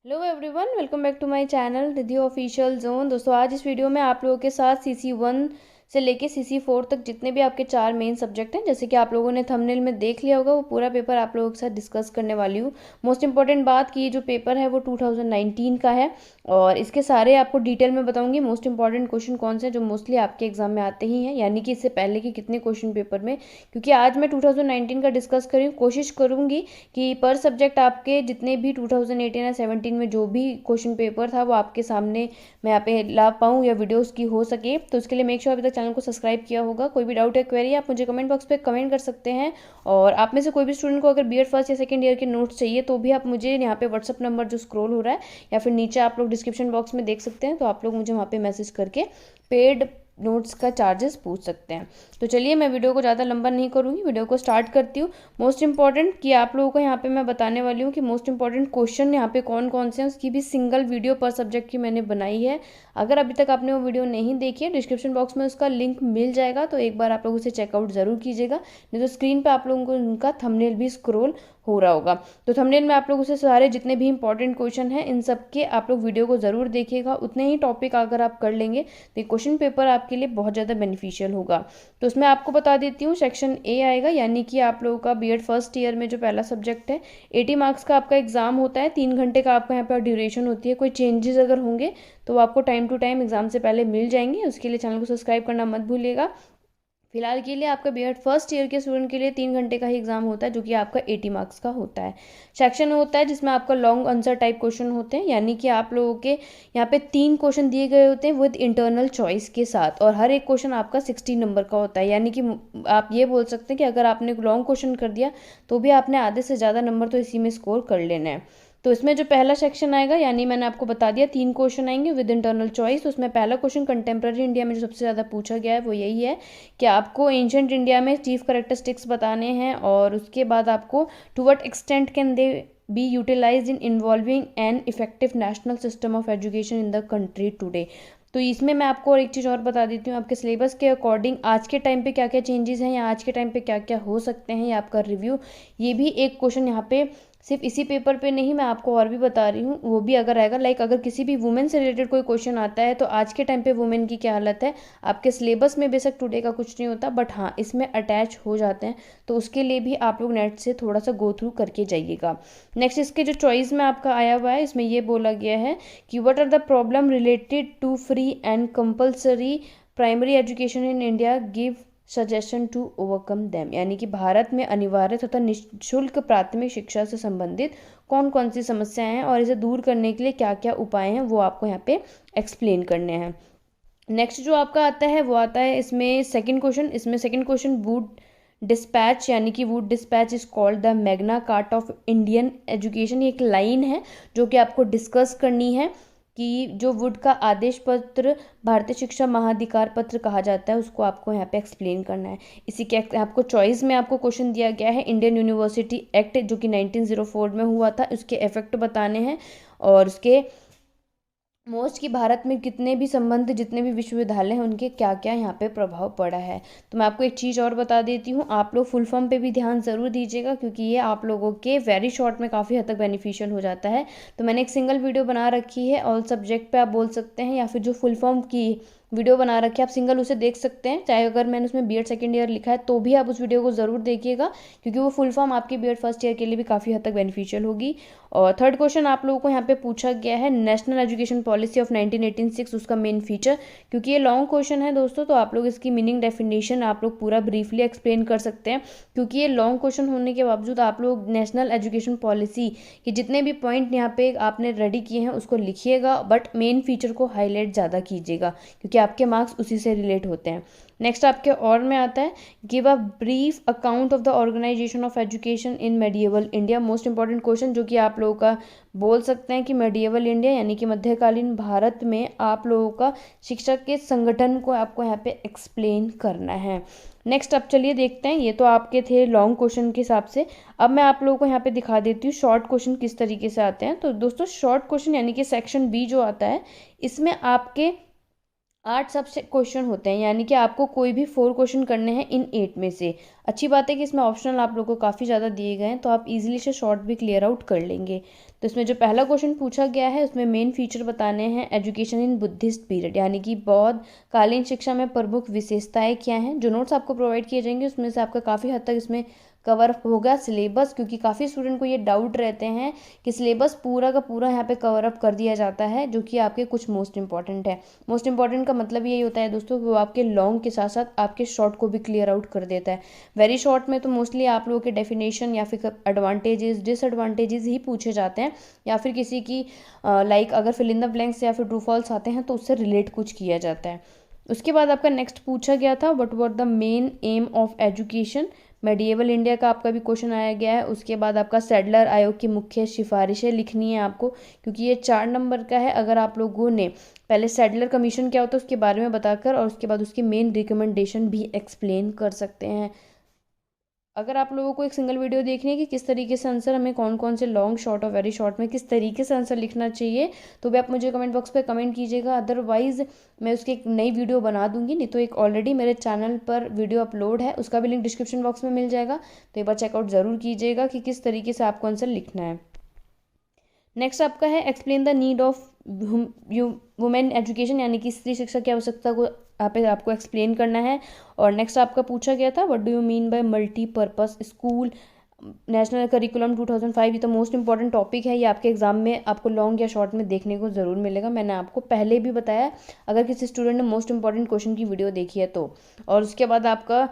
Hello everyone, welcome back to my channel Riddhi official zone. दोस्तों, आज इस वीडियो में आप लोगों के साथ CC1 से लेके CC4 तक जितने भी आपके 4 मेन सब्जेक्ट हैं, जैसे कि आप लोगों ने थंबनेल में देख लिया होगा, वो पूरा पेपर आप लोगों के साथ डिस्कस करने वाली हूँ। मोस्ट इंपॉर्टेंट बात कि ये जो पेपर है वो 2019 का है और इसके सारे आपको डिटेल में बताऊंगी। मोस्ट इंपॉर्टेंट क्वेश्चन कौन से हैं जो मोस्टली आपके एग्जाम में आते ही हैं, यानी कि इससे पहले के कितने क्वेश्चन पेपर में, क्योंकि आज मैं 2019 का डिस्कस कर रही हूँ। कोशिश करूंगी कि पर सब्जेक्ट आपके जितने भी 2018 या 17 में जो भी क्वेश्चन पेपर था वो आपके सामने मैं यहाँ पे ला पाऊँ या वीडियोस की हो सके। तो उसके लिए मेक श्योर अभी तक चैनल को सब्सक्राइब किया होगा। कोई भी डाउट या क्वेरी आप मुझे कमेंट बॉक्स पे कमेंट कर सकते हैं। और आप में से कोई भी स्टूडेंट को अगर बीएड फर्स्ट या सेकंड ईयर के नोट्स चाहिए तो भी आप मुझे यहाँ पे व्हाट्सअप नंबर जो स्क्रॉल हो रहा है या फिर नीचे आप लोग डिस्क्रिप्शन बॉक्स में देख सकते हैं, तो आप लोग मुझे वहाँ पे मैसेज करके पेड नोट्स का चार्जेस पूछ सकते हैं। तो चलिए, मैं वीडियो को ज़्यादा लंबा नहीं करूँगी, वीडियो को स्टार्ट करती हूँ। मोस्ट इंपॉर्टेंट कि आप लोगों को यहाँ पे मैं बताने वाली हूँ कि मोस्ट इंपॉर्टेंट क्वेश्चन यहाँ पे कौन कौन से हैं, उसकी भी सिंगल वीडियो पर सब्जेक्ट की मैंने बनाई है। अगर अभी तक आपने वो वीडियो नहीं देखी है, डिस्क्रिप्शन बॉक्स में उसका लिंक मिल जाएगा, तो एक बार आप लोग उसे चेकआउट ज़रूर कीजिएगा। नहीं तो स्क्रीन पर आप लोगों को उनका थंबनेल भी स्क्रॉल हो रहा होगा। तो थंबनेल में आप लोग उसे सारे जितने भी इंपॉर्टेंट क्वेश्चन हैं इन सब के आप लोग वीडियो को ज़रूर देखिएगा। उतने ही टॉपिक अगर आप कर लेंगे तो ये क्वेश्चन पेपर आपके लिए बहुत ज़्यादा बेनिफिशियल होगा। तो उसमें आपको बता देती हूँ, सेक्शन ए आएगा, यानी कि आप लोगों का बीएड फर्स्ट ईयर में जो पहला सब्जेक्ट है, 80 मार्क्स का आपका एग्जाम होता है। 3 घंटे का आपका यहाँ पर ड्यूरेशन होती है। कोई चेंजेस अगर होंगे तो वो आपको टाइम टू टाइम एग्जाम से पहले मिल जाएंगे। उसके लिए चैनल को सब्सक्राइब करना मत भूलिएगा। फिलहाल के लिए आपका बीएड फर्स्ट ईयर के स्टूडेंट के लिए 3 घंटे का ही एग्जाम होता है, जो कि आपका 80 मार्क्स का होता है। सेक्शन होता है जिसमें आपका लॉन्ग आंसर टाइप क्वेश्चन होते हैं, यानी कि आप लोगों के यहाँ पे 3 क्वेश्चन दिए गए होते हैं विद इंटरनल चॉइस के साथ, और हर एक क्वेश्चन आपका 60 नंबर का होता है। यानी कि आप ये बोल सकते हैं कि अगर आपने लॉन्ग क्वेश्चन कर दिया तो भी आपने आधे से ज़्यादा नंबर तो इसी में स्कोर कर लेना है। तो इसमें जो पहला सेक्शन आएगा, यानी मैंने आपको बता दिया 3 क्वेश्चन आएंगे विद इंटरनल चॉइस। तो उसमें पहला क्वेश्चन कंटेम्प्रेरी इंडिया में जो सबसे ज़्यादा पूछा गया है वो यही है कि आपको एंशंट इंडिया में चीफ करेक्टरिस्टिक्स बताने हैं, और उसके बाद आपको to what extent can they be utilise in involving an effective national system of education in the country today. तो इसमें मैं आपको और एक चीज़ और बता देती हूँ, आपके सिलेबस के अकॉर्डिंग आज के टाइम पे क्या क्या चेंजेस हैं या आज के टाइम पे क्या क्या हो सकते हैं, या आपका रिव्यू, ये भी एक क्वेश्चन यहाँ पे सिर्फ इसी पेपर पे नहीं, मैं आपको और भी बता रही हूँ, वो भी अगर आएगा। लाइक अगर किसी भी वुमेन से रिलेटेड कोई क्वेश्चन आता है तो आज के टाइम पे वुमेन की क्या हालत है, आपके सिलेबस में बेशक टुडे का कुछ नहीं होता, बट हाँ इसमें अटैच हो जाते हैं। तो उसके लिए भी आप लोग नेट से थोड़ा सा गो थ्रू करके जाइएगा। नेक्स्ट, इसके जो चॉइस में आपका आया हुआ है, इसमें ये बोला गया है कि what are the problem related to free and compulsory primary education in India, give suggestion to overcome them. यानी कि भारत में अनिवार्य तथा निःशुल्क प्राथमिक शिक्षा से संबंधित कौन कौन सी समस्याएं हैं और इसे दूर करने के लिए क्या क्या उपाय हैं, वो आपको यहाँ पे एक्सप्लेन करने हैं। नेक्स्ट जो आपका आता है वो आता है इसमें सेकंड क्वेश्चन। इसमें सेकंड क्वेश्चन, वुड डिस्पैच, यानी कि Wood dispatch is called the Magna carta of Indian education. ये एक लाइन है जो कि आपको डिस्कस करनी है कि जो वुड का आदेश पत्र भारतीय शिक्षा महाधिकार पत्र कहा जाता है, उसको आपको यहाँ पे एक्सप्लेन करना है। इसी के आपको चॉइस में आपको क्वेश्चन दिया गया है, इंडियन यूनिवर्सिटी एक्ट जो कि 1904 में हुआ था, उसके इफेक्ट बताने हैं, और उसके मोस्ट की भारत में कितने भी संबंध जितने भी विश्वविद्यालय हैं उनके क्या क्या यहाँ पे प्रभाव पड़ा है। तो मैं आपको एक चीज़ और बता देती हूँ, आप लोग फुल फॉर्म पे भी ध्यान ज़रूर दीजिएगा, क्योंकि ये आप लोगों के वेरी शॉर्ट में काफ़ी हद तक बेनिफिशियल हो जाता है। तो मैंने एक सिंगल वीडियो बना रखी है, ऑल सब्जेक्ट पे आप बोल सकते हैं, या फिर जो फुल फॉर्म की वीडियो बना रखी है आप सिंगल उसे देख सकते हैं। चाहे अगर मैंने उसमें बीएड सेकंड ईयर लिखा है तो भी आप उस वीडियो को ज़रूर देखिएगा, क्योंकि वो फुल फॉर्म आपके बीएड फर्स्ट ईयर के लिए भी काफ़ी हद तक बेनिफिशियल होगी। और थर्ड क्वेश्चन आप लोगों को यहाँ पे पूछा गया है, नेशनल एजुकेशन पॉलिसी ऑफ 1986, उसका मेन फीचर। क्योंकि ये लॉन्ग क्वेश्चन है दोस्तों, तो आप लोग इसकी मीनिंग डेफिनेशन आप लोग पूरा ब्रीफली एक्सप्लेन कर सकते हैं। क्योंकि ये लॉन्ग क्वेश्चन होने के बावजूद आप लोग नेशनल एजुकेशन पॉलिसी के जितने भी पॉइंट यहाँ पे आपने रेडी किए हैं उसको लिखिएगा, बट मेन फीचर को हाईलाइट ज़्यादा कीजिएगा, क्योंकि आपके मार्क्स उसी से रिलेट होते हैं। नेक्स्ट आपके और में आता है, give a brief account of the organisation of education in medieval India. Most important question जो कि आप लोगों का बोल सकते हैं कि मेडिएवल इंडिया यानी कि मध्यकालीन भारत में आप लोगों का शिक्षा के संगठन को आपको यहाँ पे एक्सप्लेन करना है। नेक्स्ट अब चलिए देखते हैं, ये तो आपके थे लॉन्ग क्वेश्चन के हिसाब से। अब मैं आप लोगों को यहाँ पे दिखा देती हूँ शॉर्ट क्वेश्चन किस तरीके से आते हैं। तो दोस्तों शॉर्ट क्वेश्चन यानी कि सेक्शन बी जो आता है, इसमें आपके 8 सब क्वेश्चन होते हैं, यानी कि आपको कोई भी 4 क्वेश्चन करने हैं इन 8 में से। अच्छी बात है कि इसमें ऑप्शनल आप लोगों को काफ़ी ज़्यादा दिए गए हैं, तो आप इजीली से शॉर्ट भी क्लियर आउट कर लेंगे। तो इसमें जो पहला क्वेश्चन पूछा गया है उसमें मेन फीचर बताने हैं एजुकेशन इन बुद्धिस्ट पीरियड, यानी कि बौद्ध कालीन शिक्षा में प्रमुख विशेषताएं क्या हैं। जो नोट्स आपको प्रोवाइड किए जाएंगे उसमें से आपका काफ़ी हद तक इसमें कवर होगा सिलेबस, क्योंकि काफ़ी स्टूडेंट को ये डाउट रहते हैं कि सिलेबस पूरा का पूरा यहाँ पे कवर अप कर दिया जाता है, जो कि आपके कुछ मोस्ट इंपॉर्टेंट है। मोस्ट इंपॉर्टेंट का मतलब यही होता है दोस्तों, वो आपके लॉन्ग के साथ साथ आपके शॉर्ट को भी क्लियर आउट कर देता है। वेरी शॉर्ट में तो मोस्टली आप लोगों के डेफिनेशन या फिर एडवांटेजेस डिसएडवांटेजेस ही पूछे जाते हैं, या फिर किसी की लाइक अगर फिल इन द ब्लैंक्स या फिर ट्रू फॉल्स आते हैं तो उससे रिलेट कुछ किया जाता है। उसके बाद आपका नेक्स्ट पूछा गया था what were the main M of education. Medieval India का आपका भी क्वेश्चन आया गया है। उसके बाद आपका सैडलर आयोग की मुख्य सिफारिशें लिखनी है आपको, क्योंकि ये 4 नंबर का है। अगर आप लोगों ने पहले सैडलर कमीशन क्या होता है उसके बारे में बताकर और उसके बाद उसकी मेन रिकमेंडेशन भी एक्सप्लेन कर सकते हैं। अगर आप लोगों को एक सिंगल वीडियो देखनी है कि किस तरीके से आंसर हमें कौन कौन से लॉन्ग शॉर्ट और वेरी शॉर्ट में किस तरीके से आंसर लिखना चाहिए, तो भी आप मुझे कमेंट बॉक्स पे कमेंट कीजिएगा। अदरवाइज मैं उसकी एक नई वीडियो बना दूंगी, नहीं तो एक ऑलरेडी मेरे चैनल पर वीडियो अपलोड है, उसका भी लिंक डिस्क्रिप्शन बॉक्स में मिल जाएगा, तो एक बार चेकआउट ज़रूर कीजिएगा कि किस तरीके से आपको आंसर लिखना है। नेक्स्ट आपका है explain the need of women education, यानी कि स्त्री शिक्षा की आवश्यकता को यहाँ पे आपको एक्सप्लेन करना है। और नेक्स्ट आपका पूछा गया था what do you mean bye multipurpose school national curriculum 2005। ये तो मोस्ट इंपॉर्टेंट टॉपिक है, ये आपके एग्जाम में आपको लॉन्ग या शॉर्ट में देखने को ज़रूर मिलेगा। मैंने आपको पहले भी बताया अगर किसी स्टूडेंट ने मोस्ट इंपॉर्टेंट क्वेश्चन की वीडियो देखी है तो। और उसके बाद आपका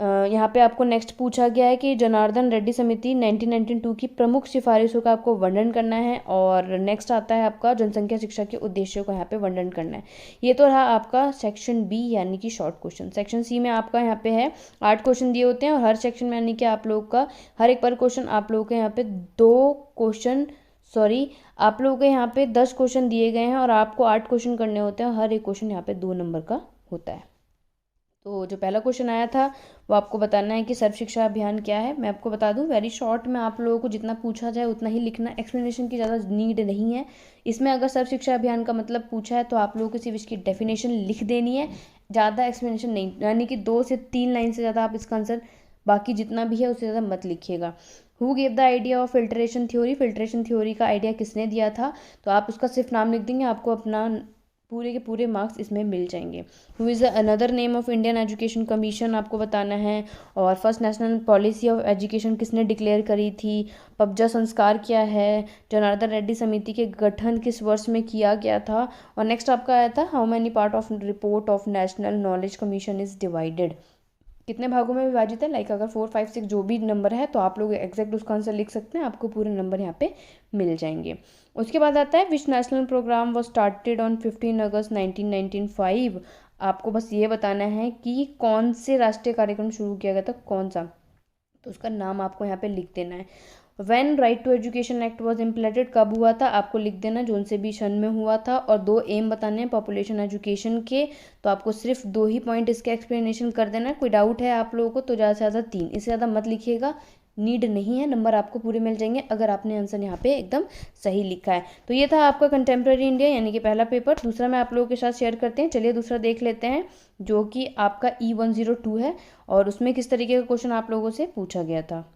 यहाँ पे आपको नेक्स्ट पूछा गया है कि जनार्दन रेड्डी समिति 1992 की प्रमुख सिफारिशों का आपको वर्णन करना है। और नेक्स्ट आता है आपका जनसंख्या शिक्षा के उद्देश्यों का यहाँ पे वर्णन करना है। ये तो रहा आपका सेक्शन बी यानी कि शॉर्ट क्वेश्चन। सेक्शन सी में आपका यहाँ पे है 8 क्वेश्चन दिए होते हैं, और हर सेक्शन में यानी कि आप लोग का हर एक पर क्वेश्चन आप लोगों के यहाँ पे 10 क्वेश्चन दिए गए हैं, और आपको 8 क्वेश्चन करने होते हैं। हर एक क्वेश्चन यहाँ पे 2 नंबर का होता है। तो जो पहला क्वेश्चन आया था वो आपको बताना है कि सर्व शिक्षा अभियान क्या है। मैं आपको बता दूं वेरी शॉर्ट में आप लोगों को जितना पूछा जाए उतना ही लिखना, एक्सप्लेनेशन की ज़्यादा नीड नहीं है इसमें। अगर सर्व शिक्षा अभियान का मतलब पूछा है तो आप लोगों को सिर्फ इसकी डेफिनेशन लिख देनी है, ज़्यादा एक्सप्लेनेशन नहीं, यानी कि 2 से 3 लाइन से ज़्यादा आप इसका आंसर बाकी जितना भी है उससे ज़्यादा मत लिखिएगा। Who gave the idea of filtration theory, filtration theory का आइडिया किसने दिया था, तो आप उसका सिर्फ नाम लिख देंगे, आपको अपना पूरे के पूरे मार्क्स इसमें मिल जाएंगे। Who is another name of Indian education commission आपको बताना है। और first national policy of education किसने डिक्लेयर करी थी, पबजा संस्कार क्या है, जनार्दन रेड्डी समिति के गठन किस वर्ष में किया गया था। और नेक्स्ट आपका आया था how many part of report of national knowledge commission is divided, कितने भागों में विभाजित है। लाइक अगर 4, 5, 6 जो भी नंबर है तो आप लोग एग्जैक्ट उसका आंसर लिख सकते हैं, आपको पूरे नंबर यहाँ पे मिल जाएंगे। उसके बाद आता है which national programme was started on 15 August 1995। आपको बस ये बताना है कि कौन से राष्ट्रीय कार्यक्रम शुरू किया गया था, कौन सा, तो उसका नाम आपको यहाँ पे लिख देना है। When right to education act was implemented, कब हुआ था आपको लिख देना, जोन से भी सन में हुआ था। और 2 एम बताने हैं पॉपुलेशन एजुकेशन के, तो आपको सिर्फ 2 ही पॉइंट इसके एक्सप्लेनेशन कर देना है। कोई डाउट है आप लोगों को तो ज़्यादा से ज़्यादा 3, इससे ज़्यादा मत लिखिएगा, नीड नहीं है, नंबर आपको पूरे मिल जाएंगे अगर आपने आंसर यहाँ पे एकदम सही लिखा है। तो ये था आपका कंटेम्प्रेरी इंडिया यानी कि पहला पेपर। दूसरा मैं आप लोगों के साथ शेयर करते हैं, चलिए दूसरा देख लेते हैं, जो कि आपका E102 है, और उसमें किस तरीके का क्वेश्चन आप लोगों से पूछा गया था।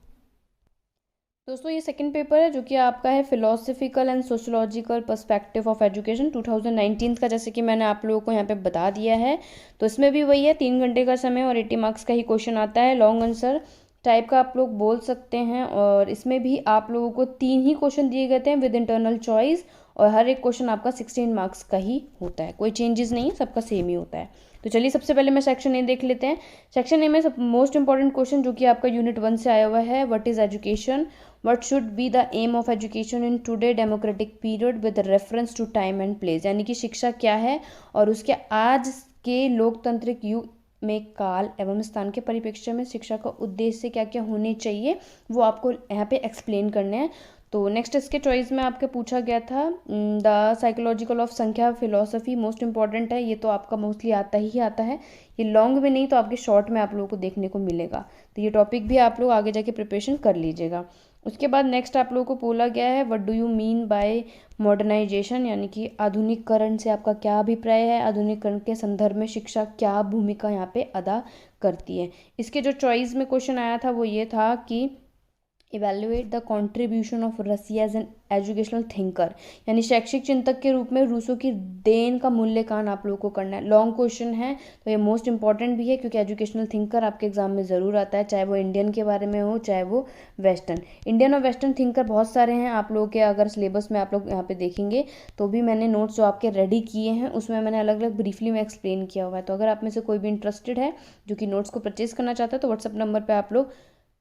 दोस्तों ये सेकंड पेपर है जो कि आपका है philosophical and sociological perspective of education 2019 का, जैसे कि मैंने आप लोगों को यहाँ पे बता दिया है। तो इसमें भी वही है, 3 घंटे का समय और 80 मार्क्स का ही क्वेश्चन आता है, लॉन्ग आंसर टाइप का आप लोग बोल सकते हैं। और इसमें भी आप लोगों को 3 ही क्वेश्चन दिए गए थे विद इंटरनल चॉइस, और हर एक क्वेश्चन आपका 16 मार्क्स का ही होता है, कोई चेंजेस नहीं है, सबका सेम ही होता है। तो चलिए सबसे पहले मैं सेक्शन ए देख लेते हैं। सेक्शन ए में सब मोस्ट इंपॉर्टेंट क्वेश्चन जो कि आपका यूनिट 1 से आया हुआ है, what is education, what should be the aim of education in today democratic period with reference to time and place, यानी कि शिक्षा क्या है और उसके आज के लोकतांत्रिक युग में काल एवं स्थान के परिप्रेक्ष्य में शिक्षा का उद्देश्य क्या क्या होने चाहिए वो आपको यहाँ पे एक्सप्लेन करने हैं। तो नेक्स्ट इसके चॉइस में आपके पूछा गया था द साइकोलॉजिकल ऑफ संख्या फिलोसफी, मोस्ट इंपॉर्टेंट है, ये तो आपका मोस्टली आता ही आता है, ये लॉन्ग में नहीं तो आपके शॉर्ट में आप लोगों को देखने को मिलेगा, तो ये टॉपिक भी आप लोग आगे जाके प्रिपरेशन कर लीजिएगा। उसके बाद नेक्स्ट आप लोगों को बोला गया है what do you mean by modernisation, यानी कि आधुनिकीकरण से आपका क्या अभिप्राय है, आधुनिकीकरण के संदर्भ में शिक्षा क्या भूमिका यहाँ पे अदा करती है। इसके जो चॉइस में क्वेश्चन आया था वो ये था कि evaluate the contribution of Russia as an educational thinker, यानी शैक्षिक चिंतक के रूप में रूसों की देन का मूल्यांकन आप लोगों को करना है। लॉन्ग क्वेश्चन है तो ये मोस्ट इंपॉर्टेंट भी है, क्योंकि एजुकेशनल थिंकर आपके एग्जाम में ज़रूर आता है, चाहे वो इंडियन के बारे में हो चाहे वो वेस्टर्न। इंडियन और वेस्टर्न थिंकर बहुत सारे हैं आप लोगों के, अगर सिलेबस में आप लोग यहाँ पे देखेंगे तो भी मैंने नोट्स जो आपके रेडी किए हैं उसमें मैंने अलग अलग ब्रीफली में एक्सप्लेन किया हुआ है। तो अगर आप में से कोई भी इंटरेस्टेड है जो कि नोट्स को परचेज करना चाहता है तो व्हाट्सअप नंबर पर आप लोग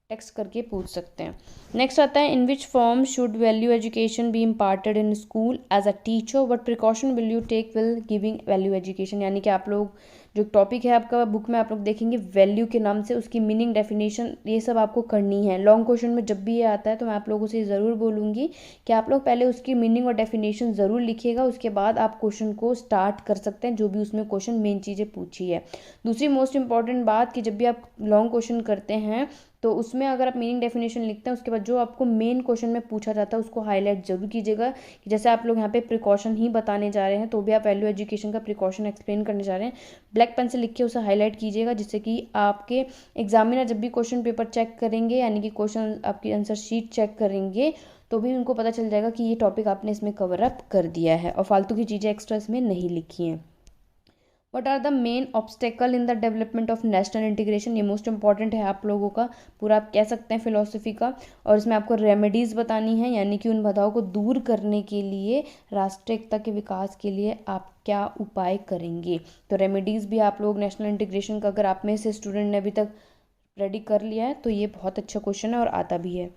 टेक्स्ट करके पूछ सकते हैं। नेक्स्ट आता है in which form should value education be imparted in school as a teacher, what precaution will you take will giving value education, यानी कि आप लोग जो टॉपिक है आपका बुक में आप लोग देखेंगे वैल्यू के नाम से, उसकी मीनिंग डेफिनेशन ये सब आपको करनी है। लॉन्ग क्वेश्चन में जब भी ये आता है तो मैं आप लोगों से ज़रूर बोलूँगी कि आप लोग पहले उसकी मीनिंग और डेफिनेशन ज़रूर लिखिएगा, उसके बाद आप क्वेश्चन को स्टार्ट कर सकते हैं जो भी उसमें क्वेश्चन मेन चीज़ें पूछी है। दूसरी मोस्ट इंपॉर्टेंट बात कि जब भी आप लॉन्ग क्वेश्चन करते हैं तो उसमें अगर आप मीनिंग डेफिनेशन लिखते हैं उसके बाद जो आपको मेन क्वेश्चन में पूछा जाता है उसको हाईलाइट जरूर कीजिएगा, कि जैसे आप लोग यहाँ पे प्रिकॉशन ही बताने जा रहे हैं तो भी आप वैल्यू एजुकेशन का प्रिकॉशन एक्सप्लेन करने जा रहे हैं, ब्लैक पेन से लिख के उसे हाईलाइट कीजिएगा, जिससे कि आपके एग्जामिनर जब भी क्वेश्चन पेपर चेक करेंगे यानी कि क्वेश्चन आपकी आंसर शीट चेक करेंगे तो भी उनको पता चल जाएगा कि ये टॉपिक आपने इसमें कवर अप कर दिया है और फालतू की चीज़ें एक्स्ट्रा इसमें नहीं लिखी हैं। What are the main obstacle in the development of national integration, ये मोस्ट इंपॉर्टेंट है आप लोगों का पूरा आप कह सकते हैं फिलोसफी का, और इसमें आपको रेमेडीज़ बतानी है, यानी कि उन बाधाओं को दूर करने के लिए राष्ट्रीय एकता के विकास के लिए आप क्या उपाय करेंगे। तो रेमेडीज़ भी आप लोग नेशनल इंटीग्रेशन का अगर आप में से स्टूडेंट ने अभी तक रेडी कर लिया है तो ये बहुत अच्छा क्वेश्चन है और आता भी है।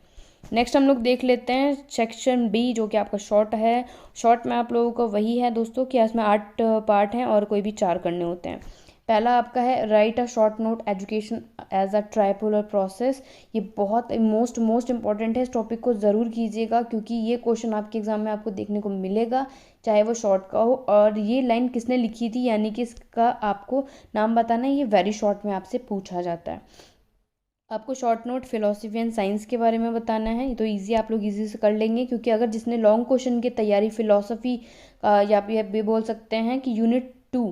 नेक्स्ट हम लोग देख लेते हैं सेक्शन बी जो कि आपका शॉर्ट है। शॉर्ट में आप लोगों का वही है दोस्तों कि इसमें 8 पार्ट हैं और कोई भी 4 करने होते हैं। पहला आपका है write a short note education as a tripolar process, ये बहुत मोस्ट इंपॉर्टेंट है, इस टॉपिक को ज़रूर कीजिएगा क्योंकि ये क्वेश्चन आपके एग्जाम में आपको देखने को मिलेगा चाहे वो शॉर्ट का हो। और ये लाइन किसने लिखी थी यानी कि इसका आपको नाम बताना है, ये वेरी शॉर्ट में आपसे पूछा जाता है। आपको short note philosophy and science के बारे में बताना है, तो इजी आप लोग इजी से कर लेंगे क्योंकि अगर जिसने लॉन्ग क्वेश्चन की तैयारी फिलोसफी या भी बोल सकते हैं कि यूनिट 2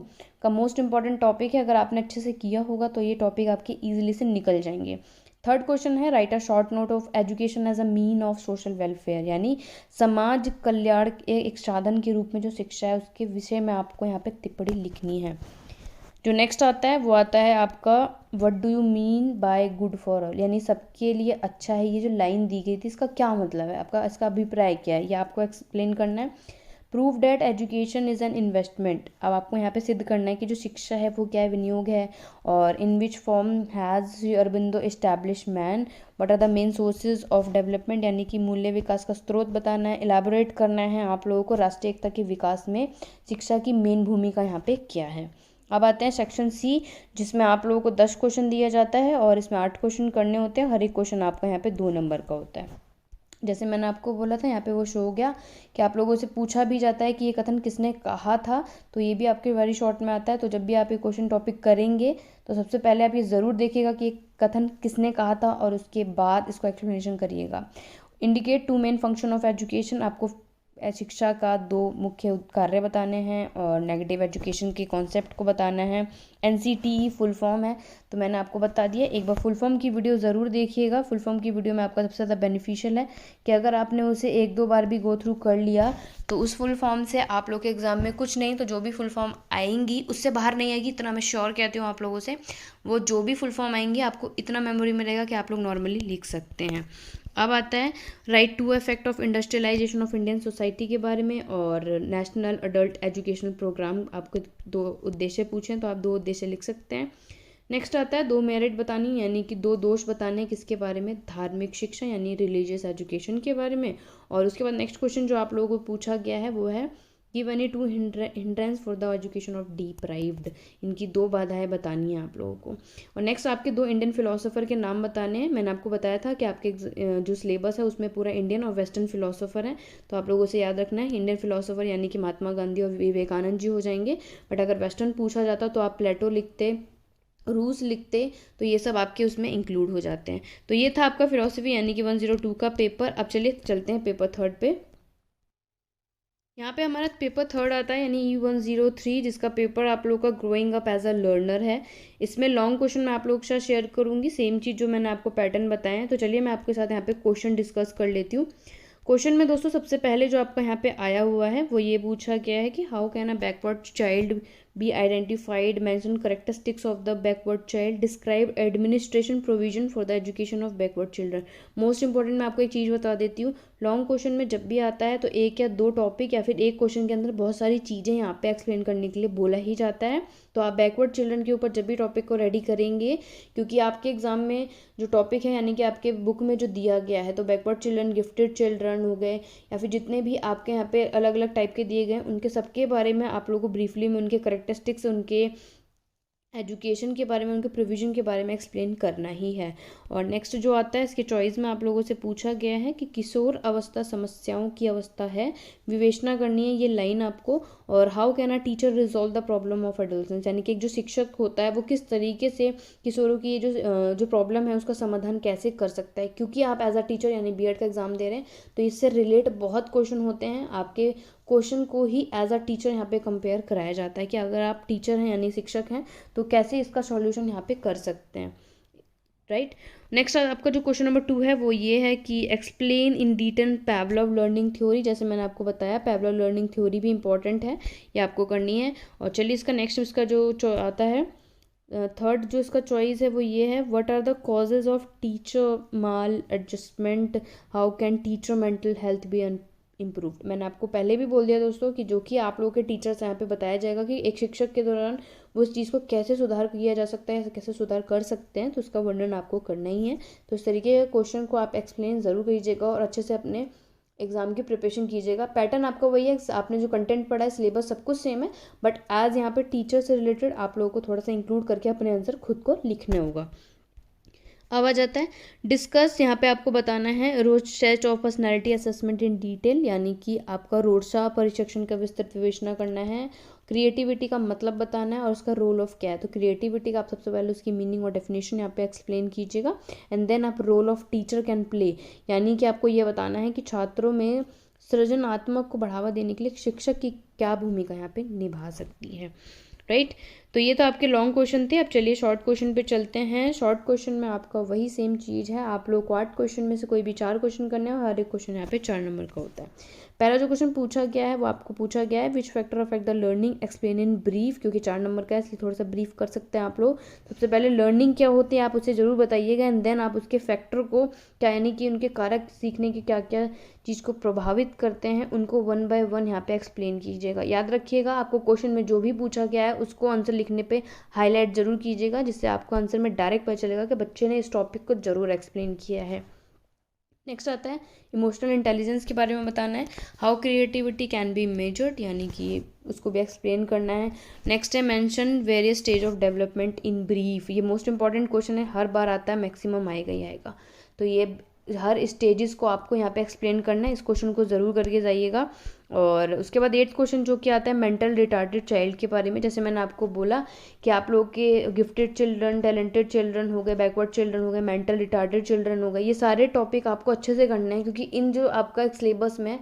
का मोस्ट इंपॉर्टेंट टॉपिक है, अगर आपने अच्छे से किया होगा तो ये टॉपिक आपके ईजिली से निकल जाएंगे। थर्ड क्वेश्चन है write a short note of education as a mean of social welfare, यानी समाज कल्याण एक साधन के रूप में जो शिक्षा है उसके विषय में आपको यहाँ पे टिप्पणी लिखनी है। जो नेक्स्ट आता है वो आता है आपका what do you mean bye good for all, यानी सबके लिए अच्छा है, ये जो लाइन दी गई थी इसका क्या मतलब है, आपका इसका अभिप्राय क्या है, ये आपको एक्सप्लेन करना है। Prove that education is an investment, अब आपको यहाँ पे सिद्ध करना है कि जो शिक्षा है वो क्या है, विनियोग है। और in which form has Shri Aurobindo establish man, what are the main sources of development, यानी कि मूल्य विकास का स्रोत बताना है। इलाबोरेट करना है आप लोगों को राष्ट्रीय एकता के विकास में शिक्षा की मेन भूमिका यहाँ पे क्या है। अब आते हैं सेक्शन सी जिसमें आप लोगों को 10 क्वेश्चन दिया जाता है और इसमें 8 क्वेश्चन करने होते हैं, हर एक क्वेश्चन आपका यहाँ पे 2 नंबर का होता है। जैसे मैंने आपको बोला था यहाँ पे वो शो हो गया कि आप लोगों से पूछा भी जाता है कि ये कथन किसने कहा था, तो ये भी आपके वेरी शॉर्ट में आता है। तो जब भी आप ये क्वेश्चन टॉपिक करेंगे तो सबसे पहले आप ये ज़रूर देखिएगा कि ये कथन किसने कहा था और उसके बाद इसको एक्सप्लेनेशन करिएगा। Indicate 2 main function of education, आपको शिक्षा का 2 मुख्य कार्य बताने हैं और नेगेटिव एजुकेशन के कॉन्सेप्ट को बताना है। NCTE फुल फॉर्म है तो मैंने आपको बता दिया, एक बार फुल फॉर्म की वीडियो ज़रूर देखिएगा। फुल फॉर्म की वीडियो में आपका सबसे ज़्यादा बेनिफिशियल है कि अगर आपने उसे 1-2 बार भी गो थ्रू कर लिया तो उस फुल फॉर्म से आप लोग के एग्ज़ाम में कुछ नहीं तो जो भी फुल फॉर्म आएंगी उससे बाहर नहीं आएगी, इतना मैं श्योर कहती हूँ आप लोगों से। वो जो भी फुल फॉर्म आएंगी आपको इतना मेमोरी में रहेगा कि आप लोग नॉर्मली लिख सकते हैं। अब आता है write to effect of industrialisation of Indian society के बारे में और नेशनल अडल्ट एजुकेशनल प्रोग्राम, आपको 2 उद्देश्य पूछें तो आप 2 उद्देश्य लिख सकते हैं। नेक्स्ट आता है 2 मेरिट बतानी यानी कि 2 दोष बताने किसके बारे में, धार्मिक शिक्षा यानी रिलीजियस एजुकेशन के बारे में। और उसके बाद नेक्स्ट क्वेश्चन जो आप लोगों को पूछा गया है वो है give any 2 hindrance for the education of deprived, इनकी 2 बाधाएं बतानी है आप लोगों को। और नेक्स्ट आपके 2 इंडियन फिलोसोफर के नाम बताने हैं। मैंने आपको बताया था कि आपके जो सिलेबस है उसमें पूरा इंडियन और वेस्टर्न फिलोसोफर है, तो आप लोगों से याद रखना है इंडियन फिलोसोफर यानी कि महात्मा गांधी और विवेकानंद जी हो जाएंगे। बट अगर वेस्टर्न पूछा जाता तो आप प्लेटो लिखते, रूल्स लिखते तो ये सब आपके उसमें इंक्लूड हो जाते हैं। तो ये था आपका फिलोसफी यानी कि 102 का पेपर। अब चलिए चलते हैं पेपर थर्ड पे। यहाँ पे हमारा पेपर थर्ड आता है यानी E103, जिसका पेपर आप लोग का growing up as a learner है। इसमें लॉन्ग क्वेश्चन मैं आप लोग के साथ शेयर करूँगी, सेम चीज़ जो मैंने आपको पैटर्न बताया है। तो चलिए मैं आपके साथ यहाँ पे क्वेश्चन डिस्कस कर लेती हूँ। क्वेश्चन में दोस्तों सबसे पहले जो आपका यहाँ पे आया हुआ है वो ये पूछा गया है कि how can a backward child be identified, mention characteristics of the backward child, describe administration provision for the education of backward children. Most important मैं आपको एक चीज़ बता देती हूँ, लॉन्ग क्वेश्चन में जब भी आता है तो एक या दो टॉपिक या फिर एक क्वेश्चन के अंदर बहुत सारी चीज़ें यहाँ पे एक्सप्लेन करने के लिए बोला ही जाता है। तो आप बैकवर्ड चिल्ड्रन के ऊपर जब भी टॉपिक को रेडी करेंगे, क्योंकि आपके एग्जाम में जो टॉपिक है यानी कि आपके बुक में जो दिया गया है, तो बैकवर्ड चिल्ड्रन, गिफ्टेड चिल्ड्रन हो गए या फिर जितने भी आपके यहाँ पे अलग अलग टाइप के दिए गए, उनके सबके बारे में आप लोगों को ब्रीफली में उनके करेक्टरिस्टिक्स, उनके एजुकेशन के बारे में, उनके प्रोविजन के बारे में एक्सप्लेन करना ही है। और नेक्स्ट जो आता है इसके चॉइस में आप लोगों से पूछा गया है कि किशोर अवस्था समस्याओं की अवस्था है, विवेचना करनी है ये लाइन आपको। और how can a teacher resolve the problem of adolescence, यानी कि एक जो शिक्षक होता है वो किस तरीके से किशोरों की ये जो प्रॉब्लम है उसका समाधान कैसे कर सकता है। क्योंकि आप एज अ टीचर यानी बीएड का एग्जाम दे रहे हैं तो इससे रिलेट बहुत क्वेश्चन होते हैं, आपके क्वेश्चन को ही एज अ टीचर यहाँ पे कंपेयर कराया जाता है कि अगर आप टीचर हैं यानी शिक्षक हैं तो कैसे इसका सॉल्यूशन यहाँ पे कर सकते हैं, राइट। नेक्स्ट आपका जो क्वेश्चन नंबर 2 है वो ये है कि explain in detail Pavlov learning theory. जैसे मैंने आपको बताया पैवलव लर्निंग थ्योरी भी इंपॉर्टेंट है, ये आपको करनी है। और चलिए इसका नेक्स्ट इसका जो आता है थर्ड जो इसका चॉइस है वो ये है, what are the causes of teacher maladjustment, how can teacher mental health be improved. मैंने आपको पहले भी बोल दिया दोस्तों कि जो कि आप लोगों के टीचर्स यहाँ पे बताया जाएगा कि एक शिक्षक के दौरान वो इस चीज़ को कैसे सुधार किया जा सकता है, कैसे सुधार कर सकते हैं, तो उसका वर्णन आपको करना ही है। तो इस तरीके के क्वेश्चन को आप एक्सप्लेन ज़रूर कीजिएगा और अच्छे से अपने एग्जाम की प्रिपरेशन कीजिएगा। पैटर्न आपका वही है, आपने जो कंटेंट पढ़ा है सिलेबस सब कुछ सेम है, बट एज यहाँ पे टीचर से रिलेटेड आप लोगों को थोड़ा सा इंक्लूड करके अपने आंसर खुद को लिखना होगा। अब आ जाता है डिस्कस, यहाँ पे आपको बताना है rose test of personality assessment in detail, यानी कि आपका रोडसा परीक्षण का विस्तृत विवेचना करना है। क्रिएटिविटी का मतलब बताना है और उसका रोल ऑफ क्या है। तो क्रिएटिविटी का आप सबसे पहले उसकी मीनिंग और डेफिनेशन यहाँ पे एक्सप्लेन कीजिएगा। एंड देन आप role of teacher can play, यानी कि आपको ये बताना है कि छात्रों में सृजनात्मक को बढ़ावा देने के लिए शिक्षक की क्या भूमिका यहाँ पे निभा सकती है, राइट। तो ये तो आपके लॉन्ग क्वेश्चन थे। अब चलिए शॉर्ट क्वेश्चन पे चलते हैं। शॉर्ट क्वेश्चन में आपका वही सेम चीज़ है, आप लोग को 8 क्वेश्चन में से कोई भी 4 क्वेश्चन करने हैं और हर एक क्वेश्चन यहाँ पे 4 नंबर का होता है। पहला जो क्वेश्चन पूछा गया है वो आपको पूछा गया है which factor affect the learning, explain in brief, क्योंकि 4 नंबर का है इसलिए थोड़ा सा ब्रीफ कर सकते हैं आप लोग। सबसे पहले लर्निंग क्या होती है आप उसे ज़रूर बताइएगा, एंड देन आप उसके फैक्टर को क्या, यानी कि उनके कारक सीखने की क्या क्या चीज़ को प्रभावित करते हैं उनको 1 बाय 1 यहाँ पे एक्सप्लेन कीजिएगा। याद रखिएगा आपको क्वेश्चन में जो भी पूछा गया है उसको आंसर लिखने पे हाईलाइट जरूर कीजिएगा, जिससे आपको आंसर में डायरेक्ट पता चलेगा कि बच्चे ने इस टॉपिक को जरूर एक्सप्लेन किया है। नेक्स्ट आता है इमोशनल इंटेलिजेंस के बारे में बताना है, how creativity can be measured, यानी कि उसको भी एक्सप्लेन करना है। नेक्स्ट है mention various stage of development in brief, ये मोस्ट इंपॉर्टेंट क्वेश्चन है, हर बार आता है, मैक्सिमम आएगा ही आएगा। तो ये हर स्टेजेस को आपको यहाँ पे एक्सप्लेन करना है, इस क्वेश्चन को ज़रूर करके जाइएगा। और उसके बाद 8th क्वेश्चन जो कि आता है मेंटल रिटार्डेड चाइल्ड के बारे में। जैसे मैंने आपको बोला कि आप लोग के गिफ्टेड चिल्ड्रन, टैलेंटेड चिल्ड्रन हो गए, बैकवर्ड चिल्ड्रन हो गए, मेंटल रिटार्डेड चिल्ड्रन हो गए, ये सारे टॉपिक आपको अच्छे से करने हैं, क्योंकि इन जो आपका सिलेबस में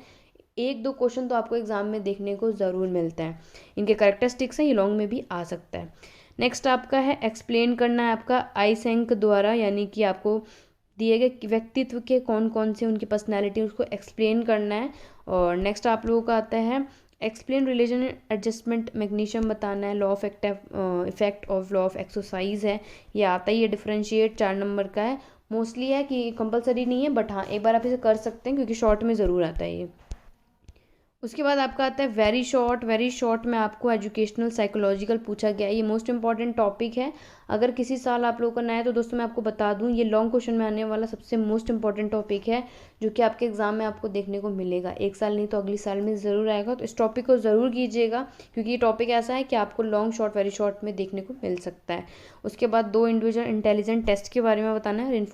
1-2 क्वेश्चन तो आपको एग्जाम में देखने को ज़रूर मिलता है। इनके करेक्टरिस्टिक्स हैं, ये लॉन्ग में भी आ सकता है। नेक्स्ट आपका है एक्सप्लेन करना है आपका आईसेंक द्वारा, यानी कि आपको दिए गए व्यक्तित्व के कौन कौन से उनकी पर्सनैलिटी उसको एक्सप्लेन करना है। और नेक्स्ट आप लोगों का आता है एक्सप्लेन रिलेशन एडजस्टमेंट मैग्नीशियम बताना है, law of effect of law of exercise है, ये आता ही है। डिफरेंशिएट 4 नंबर का है, मोस्टली है कि कंपलसरी नहीं है, बट हाँ एक बार आप इसे कर सकते हैं क्योंकि शॉर्ट में ज़रूर आता है ये। उसके बाद आपका आता है वेरी शॉर्ट। वेरी शॉर्ट में आपको एजुकेशनल साइकोलॉजिकल पूछा गया है, ये मोस्ट इंपॉर्टेंट टॉपिक है। अगर किसी साल आप लोगों का नया है तो दोस्तों मैं आपको बता दूं ये लॉन्ग क्वेश्चन में आने वाला सबसे मोस्ट इंपॉर्टेंट टॉपिक है, जो कि आपके एग्जाम में आपको देखने को मिलेगा। एक साल नहीं तो अगली साल में ज़रूर आएगा, तो इस टॉपिक को ज़रूर कीजिएगा क्योंकि ये टॉपिक ऐसा है कि आपको लॉन्ग शॉर्ट वेरी शॉर्ट में देखने को मिल सकता है। उसके बाद 2 इंडिविजुअल इंटेलिजेंट टेस्ट के बारे में बताना है।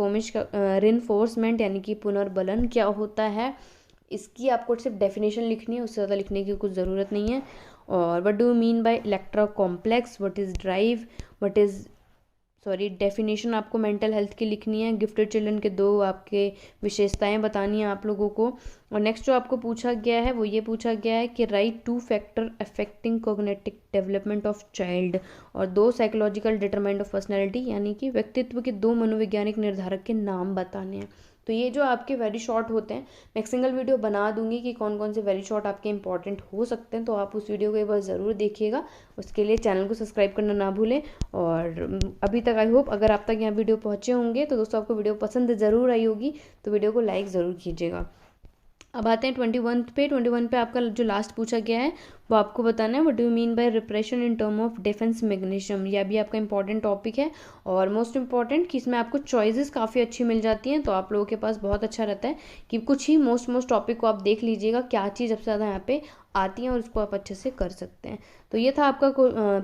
रिनफोर्समेंट यानी कि पुनर्बलन क्या होता है, इसकी आपको सिर्फ डेफिनेशन लिखनी है, उससे ज़्यादा लिखने की कुछ ज़रूरत नहीं है। और what do you mean bye Electra complex, what is drive, what is definition आपको मेंटल हेल्थ की लिखनी है। गिफ्टेड चिल्ड्रन के 2 आपके विशेषताएं बतानी है आप लोगों को। और नेक्स्ट जो आपको पूछा गया है वो ये पूछा गया है कि right 2 factor affecting cognitive development of child, और 2 साइकोलॉजिकल डिटरमिनेंट ऑफ पर्सनैलिटी यानी कि व्यक्तित्व के 2 मनोवैज्ञानिक निर्धारक के नाम बताने हैं। तो ये जो आपके वेरी शॉर्ट होते हैं, मैं एक सिंगल वीडियो बना दूंगी कि कौन कौन से वेरी शॉर्ट आपके इंपॉर्टेंट हो सकते हैं, तो आप उस वीडियो को एक बार ज़रूर देखिएगा। उसके लिए चैनल को सब्सक्राइब करना ना भूलें। और अभी तक आई होप अगर आप तक यहाँ वीडियो पहुँचे होंगे तो दोस्तों आपको वीडियो पसंद ज़रूर आई होगी, तो वीडियो को लाइक ज़रूर कीजिएगा। अब आते हैं 21 पे आपका जो लास्ट पूछा गया है वो आपको बताना है what do you mean bye repression in term of defence magnesium. यह भी आपका इंपॉर्टेंट टॉपिक है और मोस्ट इंपॉर्टेंट कि इसमें आपको चॉइसेस काफ़ी अच्छी मिल जाती हैं, तो आप लोगों के पास बहुत अच्छा रहता है कि कुछ ही मोस्ट टॉपिक को आप देख लीजिएगा क्या चीज़ सबसे ज़्यादा यहाँ पे आती है और उसको आप अच्छे से कर सकते हैं। तो ये था आपका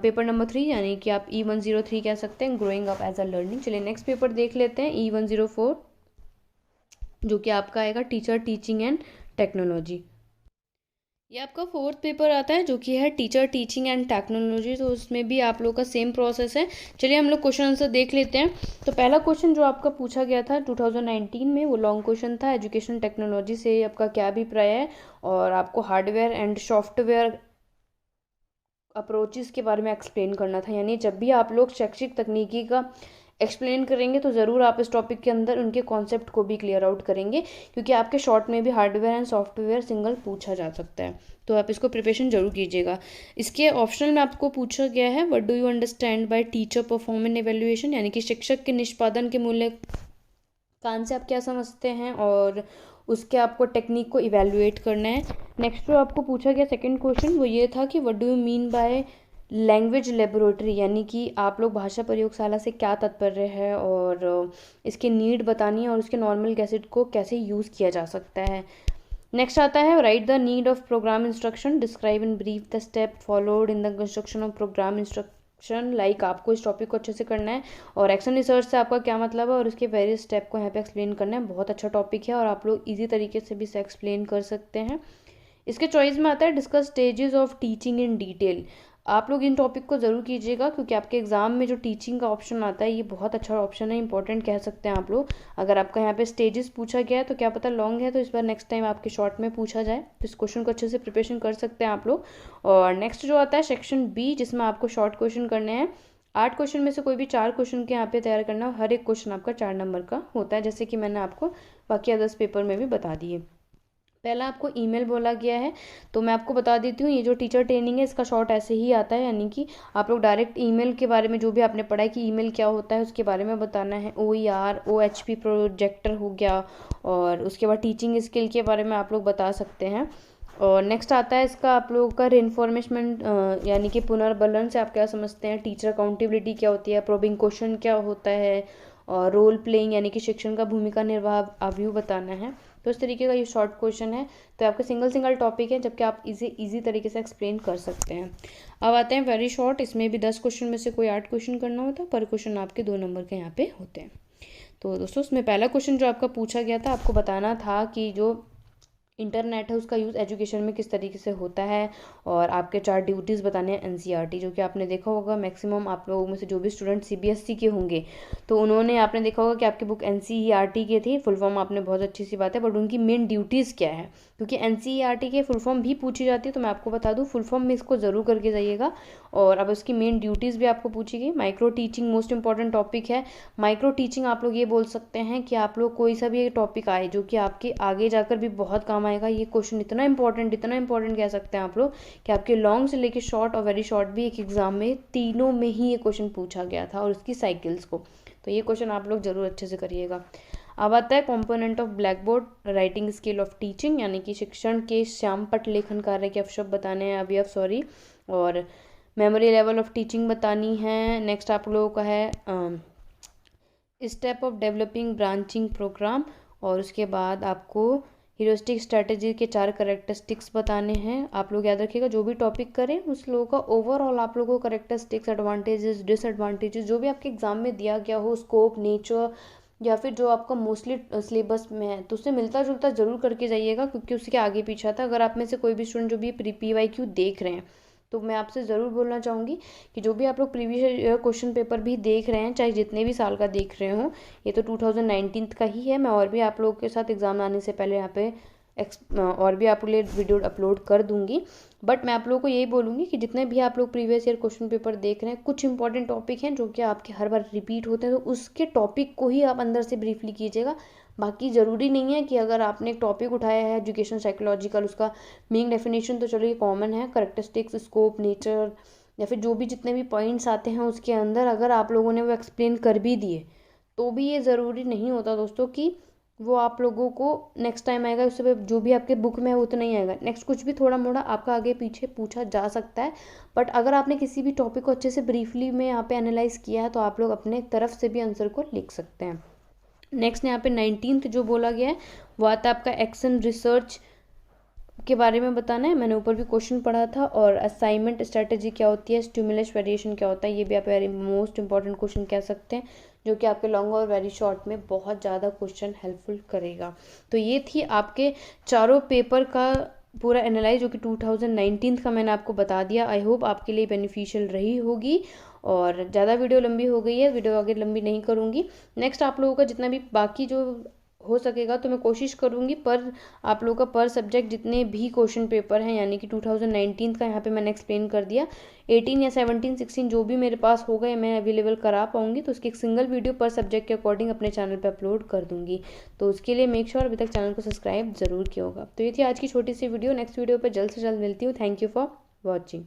पेपर नंबर 3 यानी कि आप E103 कह सकते हैं, growing up as a learning. चलिए नेक्स्ट पेपर देख लेते हैं E104, जो कि आपका आएगा टीचर टीचिंग एंड टेक्नोलॉजी। ये आपका 4th पेपर आता है जो कि है टीचर टीचिंग एंड टेक्नोलॉजी। तो उसमें भी आप लोग का सेम प्रोसेस है। चलिए हम लोग क्वेश्चन आंसर देख लेते हैं। तो पहला क्वेश्चन जो आपका पूछा गया था 2019 में वो लॉन्ग क्वेश्चन था, एजुकेशन टेक्नोलॉजी से आपका क्या अभिप्राय है, और आपको हार्डवेयर एंड सॉफ्टवेयर अप्रोचेस के बारे में एक्सप्लेन करना था। यानी जब भी आप लोग शैक्षिक तकनीकी का एक्सप्लेन करेंगे तो ज़रूर आप इस टॉपिक के अंदर उनके कॉन्सेप्ट को भी क्लियर आउट करेंगे, क्योंकि आपके शॉर्ट में भी हार्डवेयर एंड सॉफ्टवेयर सिंगल पूछा जा सकता है, तो आप इसको प्रिपरेशन जरूर कीजिएगा। इसके ऑप्शनल में आपको पूछा गया है what do you understand by teacher performance evaluation, यानी कि शिक्षक के निष्पादन के मूल्यांकन से आप क्या समझते हैं और उसके आपको टेक्निक को इवैल्यूएट करना है। नेक्स्ट जो आपको पूछा गया सेकंड क्वेश्चन वो ये था कि what do you mean bye language laboratory, यानी कि आप लोग भाषा प्रयोगशाला से क्या तात्पर्य है और इसकी नीड बतानी है और उसके नॉर्मल गैसेट को कैसे यूज़ किया जा सकता है। नेक्स्ट आता है right the need of programme instruction, describe in brief the step followed in the construction of programme instruction. Like आपको इस टॉपिक को अच्छे से करना है और एक्शन रिसर्च से आपका क्या मतलब है और उसके वेरियस स्टेप को यहाँ पे एक्सप्लेन करना है। बहुत अच्छा टॉपिक है और आप लोग ईजी तरीके से भी इसे एक्सप्लेन कर सकते हैं। इसके चॉइस में आता है discuss stages of teaching in detail. आप लोग इन टॉपिक को ज़रूर कीजिएगा क्योंकि आपके एग्जाम में जो टीचिंग का ऑप्शन आता है ये बहुत अच्छा ऑप्शन है, इंपॉर्टेंट कह सकते हैं आप लोग। अगर आपका यहाँ पे स्टेजेस पूछा गया है तो क्या पता लॉन्ग है, तो इस बार नेक्स्ट टाइम आपके शॉर्ट में पूछा जाए, तो इस क्वेश्चन को अच्छे से प्रिपरेशन कर सकते हैं आप लोग। और नेक्स्ट जो आता है सेक्शन बी, जिसमें आपको शॉर्ट क्वेश्चन करने हैं। 8 क्वेश्चन में से कोई भी 4 क्वेश्चन के यहाँ पे तैयार करना, हर एक क्वेश्चन आपका 4 नंबर का होता है, जैसे कि मैंने आपको बाकी अदर्स पेपर में भी बता दिए। पहला आपको ईमेल बोला गया है, तो मैं आपको बता देती हूँ ये जो टीचर ट्रेनिंग है इसका शॉर्ट ऐसे ही आता है, यानी कि आप लोग डायरेक्ट ईमेल के बारे में जो भी आपने पढ़ा है कि ईमेल क्या होता है उसके बारे में बताना है। OER OHP प्रोजेक्टर हो गया, और उसके बाद टीचिंग स्किल के बारे में आप लोग बता सकते हैं। और नेक्स्ट आता है इसका आप लोगों का रेनफॉर्मेशमेंट, यानी कि पुनर्बलन से आप क्या समझते हैं, टीचर अकाउंटेबिलिटी क्या होती है, प्रोबिंग क्वेश्चन क्या होता है, और रोल प्लेइंग यानी कि शिक्षण का भूमिका निर्वाह आव्यू बताना है। तो इस तरीके का ये शॉर्ट क्वेश्चन है, तो आपके सिंगल टॉपिक है, जबकि आप इजी तरीके से एक्सप्लेन कर सकते हैं। अब आते हैं वेरी शॉर्ट, इसमें भी 10 क्वेश्चन में से कोई 8 क्वेश्चन करना होता है, पर क्वेश्चन आपके 2 नंबर के यहाँ पे होते हैं। तो दोस्तों उसमें पहला क्वेश्चन जो आपका पूछा गया था, आपको बताना था कि जो इंटरनेट है उसका यूज़ एजुकेशन में किस तरीके से होता है, और आपके 4 ड्यूटीज़ बताने हैं NCERT, जो कि आपने देखा होगा मैक्सिमम आप लोगों में से जो भी स्टूडेंट CBSE के होंगे तो उन्होंने आपने देखा होगा कि आपकी बुक NCERT की थी। फुल फॉर्म आपने बहुत अच्छी सी बात है, बट उनकी मेन ड्यूटीज़ क्या है, क्योंकि NCERT के फुल फॉर्म भी पूछी जाती है, तो मैं आपको बता दूँ फुल फॉर्म में इसको ज़रूर करके जाइएगा। और अब उसकी मेन ड्यूटीज़ भी आपको पूछी गई। Micro teaching most important topic है। माइक्रो टीचिंग आप लोग ये बोल सकते हैं कि आप लोग कोई सा भी टॉपिक आए जो कि आपके आगे जाकर भी बहुत काम आएगा, ये क्वेश्चन इतना इंपॉर्टेंट कह सकते हैं आप लोग कि आपके लॉन्ग से लेके शॉर्ट और वेरी शॉर्ट भी एक एग्जाम में तीनों में ही ये क्वेश्चन पूछा गया था, और उसकी साइकिल्स को, तो ये क्वेश्चन आप लोग जरूर अच्छे से करिएगा। अब आता है component of black board writing skill of teaching, यानी कि शिक्षण के श्यामपट लेखन कार्य के अवशब्द बताने हैं, अवयव सॉरी, और मेमोरी लेवल ऑफ टीचिंग बतानी है। नेक्स्ट आप लोगों का है step of developing branching programme, और उसके बाद आपको ह्यूरिस्टिक स्ट्रेटेजी के 4 करेक्टरिस्टिक्स बताने हैं। आप लोग याद रखिएगा जो भी टॉपिक करें उस लोगों का ओवरऑल आप लोगों को करेक्टरिस्टिक्स, एडवांटेजेस, डिसएडवांटेजेस जो भी आपके एग्जाम में दिया गया हो, स्कोप, नेचर, या फिर जो आपका मोस्टली सिलेबस में है, तो उससे मिलता जुलता जरूर करके जाइएगा, क्योंकि उसके आगे पीछे आता है। अगर आप में से कोई भी स्टूडेंट जो भी PYQ देख रहे हैं तो मैं आपसे ज़रूर बोलना चाहूँगी कि जो भी आप लोग प्रीवियस ईयर क्वेश्चन पेपर भी देख रहे हैं, चाहे जितने भी साल का देख रहे हो, ये तो 2019 का ही है। मैं और भी आप लोगों के साथ एग्ज़ाम आने से पहले यहाँ पे और भी आप लोग लिए वीडियो अपलोड कर दूंगी। बट मैं आप लोगों को यही बोलूँगी कि जितने भी आप लोग प्रीवियस ईयर क्वेश्चन पेपर देख रहे हैं, कुछ इंपॉर्टेंट टॉपिक हैं जो कि आपके हर बार रिपीट होते हैं, तो उसके टॉपिक को ही आप अंदर से ब्रीफली कीजिएगा। बाकी ज़रूरी नहीं है कि अगर आपने एक टॉपिक उठाया है एजुकेशन साइकोलॉजिकल, उसका मीनिंग डेफिनेशन तो चलो ये कॉमन है, करेक्टरिस्टिक्स, स्कोप, नेचर, या फिर जो भी जितने भी पॉइंट्स आते हैं उसके अंदर अगर आप लोगों ने वो एक्सप्लेन कर भी दिए, तो भी ये ज़रूरी नहीं होता दोस्तों कि वो आप लोगों को नेक्स्ट टाइम आएगा, उससे जो भी आपके बुक में है वो तो नहीं आएगा। नेक्स्ट कुछ भी थोड़ा मोड़ा आपका आगे पीछे पूछा जा सकता है, बट अगर आपने किसी भी टॉपिक को अच्छे से ब्रीफली में यहाँ पे एनालाइज किया है तो आप लोग अपने तरफ से भी आंसर को लिख सकते हैं। नेक्स्ट यहाँ पे 19th जो बोला गया है वो आता है आपका एक्शन रिसर्च के बारे में बताना है। मैंने ऊपर भी क्वेश्चन पढ़ा था। और असाइनमेंट स्ट्रेटेजी क्या होती है, स्टिमुलस वेरिएशन क्या होता है, ये भी आप वेरी मोस्ट इंपॉर्टेंट क्वेश्चन कह सकते हैं, जो कि आपके लॉन्ग और वेरी शॉर्ट में बहुत ज़्यादा क्वेश्चन हेल्पफुल करेगा। तो ये थी आपके चारों पेपर का पूरा एनालाइज, जो कि 2019 का मैंने आपको बता दिया। आई होप आपके लिए बेनिफिशियल रही होगी। और ज़्यादा वीडियो लंबी हो गई है, वीडियो आगे लंबी नहीं करूँगी। नेक्स्ट आप लोगों का जितना भी बाकी जो हो सकेगा तो मैं कोशिश करूँगी पर आप लोगों का पर सब्जेक्ट जितने भी क्वेश्चन पेपर हैं, यानी कि 2019 का यहाँ पे मैंने एक्सप्लेन कर दिया, 18 या 17, 16 जो भी मेरे पास होगा या मैं अवेलेबल करा पाऊँगी तो उसकी एक सिंगल वीडियो पर सब्जेक्ट के अकॉर्डिंग अपने चैनल पे अपलोड कर दूँगी। तो उसके लिए मेक श्योर अभी तक चैनल को सब्सक्राइब ज़रूर किया होगा। तो ये थी आज की छोटी सी वीडियो। नेक्स्ट वीडियो पर जल्द से जल्द मिलती हूँ। Thank you for watching.